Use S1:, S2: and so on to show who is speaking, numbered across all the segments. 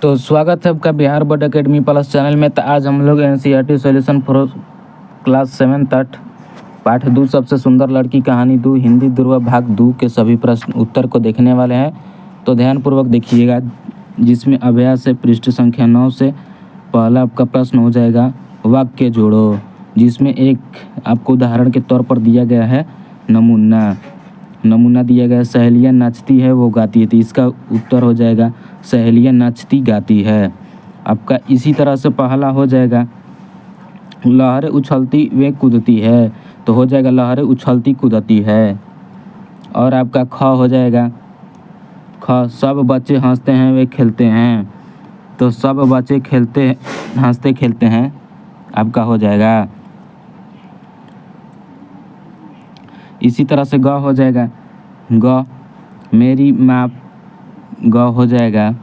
S1: तो स्वागत है आपका Bihar board academy plus channel में। तो आज हम लोग एनसीईआरटी सॉल्यूशन फॉर क्लास 7 पाठ 2 सबसे सुंदर लड़की कहानी 2 हिंदी ध्रुव भाग 2 के सभी प्रश्न उत्तर को देखने वाले हैं। तो ध्यानपूर्वक देखिएगा, जिसमें अभ्यास है पृष्ठ संख्या 9 से। पहला आपका प्रश्न हो जाएगा वाक्य जोड़ो, जिसमें एक आपको उदाहरण के तौर पर दिया गया है नमूना दिया गया है, सहेलियाँ नाचती है वो गाती है। तो इसका उत्तर हो जाएगा सहेलियाँ नाचती गाती है आपका। इसी तरह से पहला हो जाएगा लहरें उछलती वे कूदती है, तो हो जाएगा लहरें उछलती कूदती है। और आपका ख हो जाएगा ख सब बच्चे हंसते हैं वे खेलते हैं, तो सब बच्चे खेलते हंसते खेलते हैं आपका हो जाएगा। इसी तरह से ग हो जाएगा ग मेरी माँ, ग हो जाएगा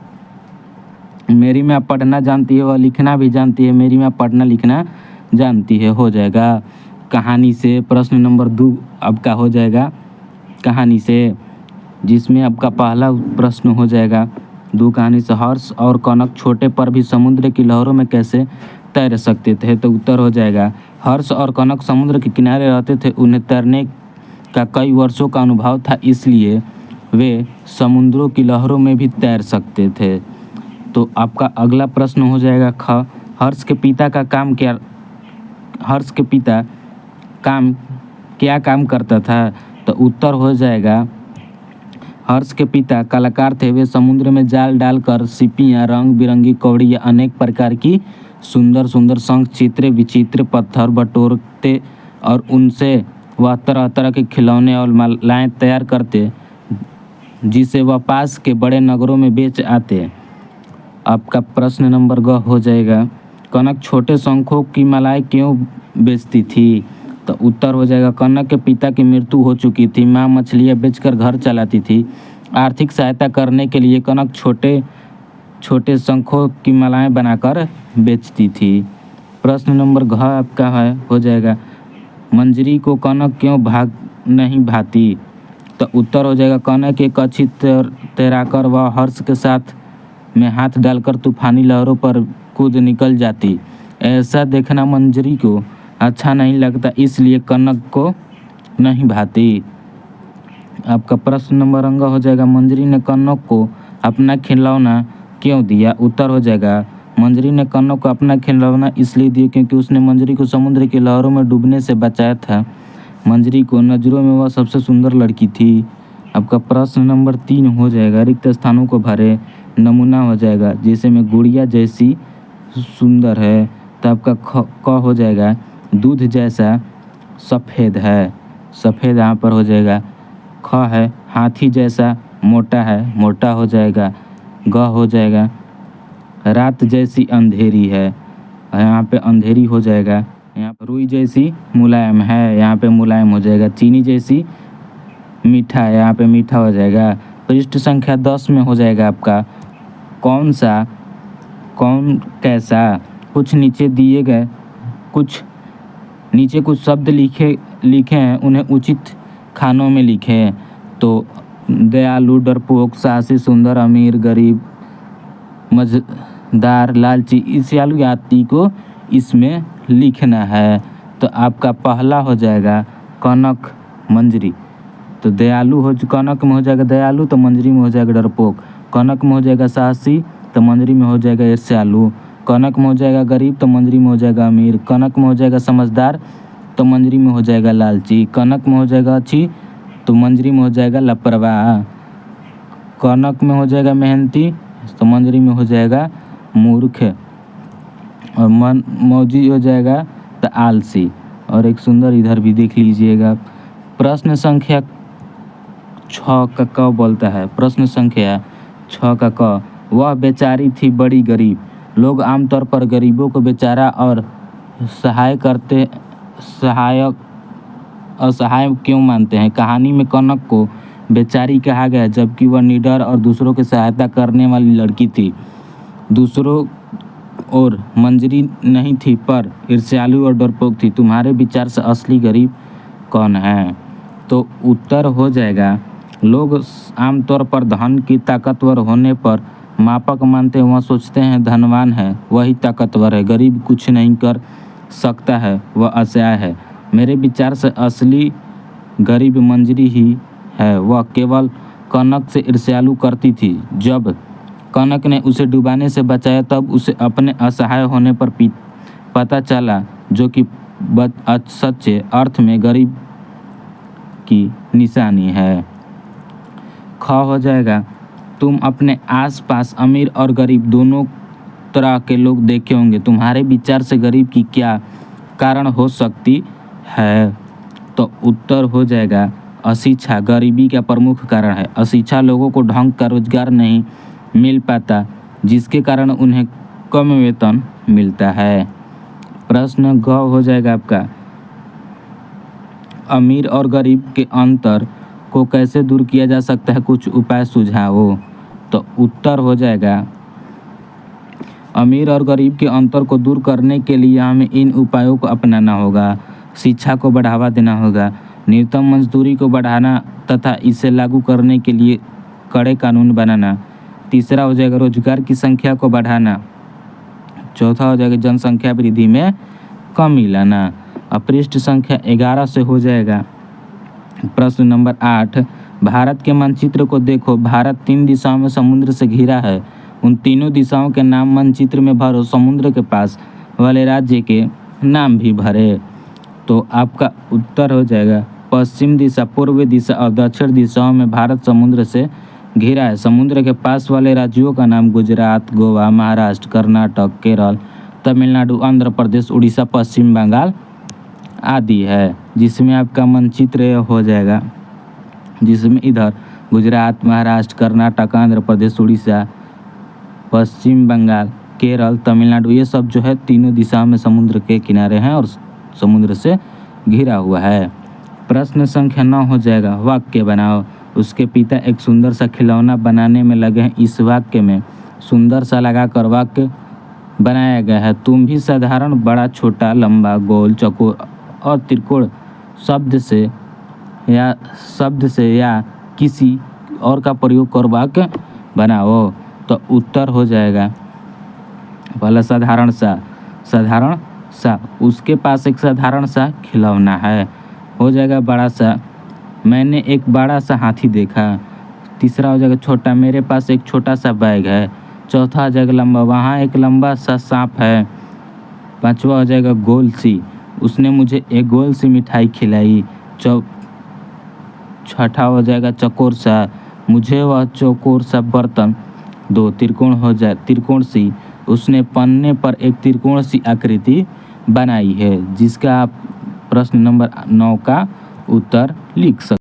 S1: मेरी माँ पढ़ना जानती है वह लिखना भी जानती है, मेरी माँ पढ़ना लिखना जानती है हो जाएगा। कहानी से प्रश्न नंबर 2 आपका हो जाएगा कहानी से, जिसमें आपका पहला प्रश्न हो जाएगा 2 कहानी से हर्ष और कनक छोटे पर भी समुद्र की लहरों में कैसे तैर सकते थे। तो उत्तर हो जाएगा हर्ष और कनक समुद्र के किनारे रहते थे, उन्हें तैरने का कई वर्षों का अनुभव था, इसलिए वे समुद्रों की लहरों में भी तैर सकते थे। तो आपका अगला प्रश्न हो जाएगा ख हर्ष के पिता क्या काम करता था। तो उत्तर हो जाएगा हर्ष के पिता कलाकार थे, वे समुद्र में जाल डालकर सीपियाँ, रंग बिरंगी कौड़ी या अनेक प्रकार की सुंदर सुंदर शंख, चित्र विचित्र पत्थर बटोरते और उनसे वह तरह तरह के खिलौने और मालाएँ तैयार करते, जिसे वह पास के बड़े नगरों में बेच आते। आपका प्रश्न नंबर ग हो जाएगा कनक छोटे शंखों की मालाएँ क्यों बेचती थी। तो उत्तर हो जाएगा कनक के पिता की मृत्यु हो चुकी थी, माँ मछलियाँ बेचकर घर चलाती थी। आर्थिक सहायता करने के लिए कनक छोटे छोटे शंखों की मालाएँ बनाकर बेचती थी। प्रश्न नंबर घ आपका हो जाएगा मंजरी को कनक क्यों नहीं भाती। तो उत्तर हो जाएगा कनक एक अच्छी तैराकर वह हर्ष के साथ में हाथ डालकर तूफानी लहरों पर कूद निकल जाती। ऐसा देखना मंजरी को अच्छा नहीं लगता, इसलिए कनक को नहीं भाती। आपका प्रश्न नंबर अंग हो जाएगा मंजरी ने कनक को अपना खिलौना क्यों दिया। उत्तर हो जाएगा मंजरी ने कनक को अपना खिलौना इसलिए दिया क्योंकि उसने मंजरी को समुद्र की लहरों में डूबने से बचाया था। मंजरी को नज़रों में वह सबसे सुंदर लड़की थी। आपका प्रश्न नंबर 3 हो जाएगा रिक्त स्थानों को भरे। नमूना हो जाएगा जैसे में गुड़िया जैसी सुंदर है, तो आपका क हो जाएगा दूध जैसा सफ़ेद है, सफ़ेद यहाँ पर हो जाएगा। ख है हाथी जैसा मोटा है, मोटा हो जाएगा। ग हो जाएगा रात जैसी अंधेरी है, यहाँ पे अंधेरी हो जाएगा। यहाँ पर रुई जैसी मुलायम है, यहाँ पे मुलायम हो जाएगा। चीनी जैसी मीठा है, यहाँ पे मीठा हो जाएगा। पृष्ठ संख्या 10 में हो जाएगा आपका कौन कैसा। कुछ नीचे दिए गए कुछ शब्द लिखे हैं, उन्हें उचित खानों में लिखें। तो दयालु, डरपोक, साहसी, सुंदर, अमीर, गरीब, मज़ेदार, लालची, ईर्ष्यालु आदि को इसमें लिखना है। तो आपका पहला हो जाएगा कनक मंजरी। तो कनक में हो जाएगा दयालु, तो मंजरी में हो जाएगा डरपोक। कनक में हो जाएगा साहसी, तो मंजरी में हो जाएगा ईर्ष्यालु। कनक में हो जाएगा गरीब, तो मंजरी में हो जाएगा अमीर। कनक में हो जाएगा समझदार, तो मंजरी में हो जाएगा लालची। कनक में हो जाएगा अच्छी, तो मंजरी में हो जाएगा लापरवाह। कनक में हो जाएगा मेहनती, तो मंजरी में हो जाएगा मूर्ख। और मौजी हो जाएगा तो आलसी। और एक सुंदर इधर भी देख लीजिएगा। प्रश्न संख्या 6 का क बोलता है। प्रश्न संख्या 6 का क वह बेचारी थी बड़ी गरीब। लोग आमतौर पर गरीबों को बेचारा और असहाय क्यों मानते हैं। कहानी में कनक को बेचारी कहा गया जबकि वह निडर और दूसरों की सहायता करने वाली लड़की थी। दूसरों और मंजरी नहीं थी पर ईर्ष्यालु और डरपोक थी। तुम्हारे विचार से असली गरीब कौन है। तो उत्तर हो जाएगा लोग आमतौर पर धन की ताकतवर होने पर मापक मानते हैं वह सोचते हैं धनवान है वही ताकतवर है, गरीब कुछ नहीं कर सकता है वह असहाय है। मेरे विचार से असली गरीब मंजरी ही है, वह केवल कनक से ईर्ष्यालु करती थी। जब कनक ने उसे डुबाने से बचाया तब उसे अपने असहाय होने पर पता चला, जो कि सच्चे अर्थ में गरीब की निशानी है। ख हो जाएगा, तुम अपने आसपास अमीर और गरीब दोनों तरह के लोग देखे होंगे, तुम्हारे विचार से गरीब की क्या कारण हो सकती है? तो उत्तर हो जाएगा अशिक्षा गरीबी का प्रमुख कारण है। अशिक्षा लोगों को ढंग का रोजगार नहीं मिल पाता, जिसके कारण उन्हें कम वेतन मिलता है। प्रश्न ग हो जाएगा आपका, अमीर और गरीब के अंतर को कैसे दूर किया जा सकता है, कुछ उपाय सुझाओ। तो उत्तर हो जाएगा अमीर और गरीब के अंतर को दूर करने के लिए हमें इन उपायों को अपनाना होगा। शिक्षा को बढ़ावा देना होगा, न्यूनतम मजदूरी को बढ़ाना तथा इसे लागू करने के लिए कड़े कानून बनाना। तीसरा हो जाएगा रोजगार की संख्या को बढ़ाना। चौथा हो जाएगा जनसंख्या वृद्धि में कमी लाना। पृष्ठ संख्या 11 से हो जाएगा प्रश्न नंबर 8, भारत के मानचित्र को देखो, भारत 3 दिशाओं में समुद्र से घिरा है, उन तीनों दिशाओं के नाम मानचित्र में भरो, समुद्र के पास वाले राज्य के नाम भी भरे। तो आपका उत्तर हो जाएगा पश्चिम दिशा, पूर्व दिशा और दक्षिण दिशाओं में भारत समुद्र से घिरा है। समुद्र के पास वाले राज्यों का नाम गुजरात, गोवा, महाराष्ट्र, कर्नाटक, केरल, तमिलनाडु, आंध्र प्रदेश, उड़ीसा, पश्चिम बंगाल आदि है, जिसमें आपका मानचित्र हो जाएगा, जिसमें इधर गुजरात, महाराष्ट्र, कर्नाटक, आंध्र प्रदेश, उड़ीसा, पश्चिम बंगाल, केरल, तमिलनाडु, ये सब जो है तीनों दिशाओं में समुद्र के किनारे हैं और समुद्र से घिरा हुआ है। प्रश्न संख्या 9 हो जाएगा, वाक्य बनाओ। उसके पिता एक सुंदर सा खिलौना बनाने में लगे हैं। इस वाक्य में सुंदर सा लगाकर वाक्य बनाया गया है। तुम भी साधारण बड़ा, छोटा, लंबा, गोल, चौकोर और त्रिकोण शब्द से या किसी और का प्रयोग कर वाक्य बनाओ। तो उत्तर हो जाएगा पहला साधारण सा, उसके पास एक साधारण सा खिलौना है। हो जाएगा बड़ा सा, मैंने एक बड़ा सा हाथी देखा। तीसरा हो जाएगा छोटा, मेरे पास एक छोटा सा बैग है। चौथा हो जाएगा लंबा, वहाँ एक लंबा सा सांप है। पांचवा हो जाएगा गोल सी, उसने मुझे एक गोल सी मिठाई खिलाई। छठा हो जाएगा चौकोर सा, मुझे वह चौकोर सा बर्तन दो। त्रिकोण सी, उसने पन्ने पर एक त्रिकोण सी आकृति बनाई है, जिसका आप प्रश्न नंबर 9 का उत्तर लिख सकते हैं।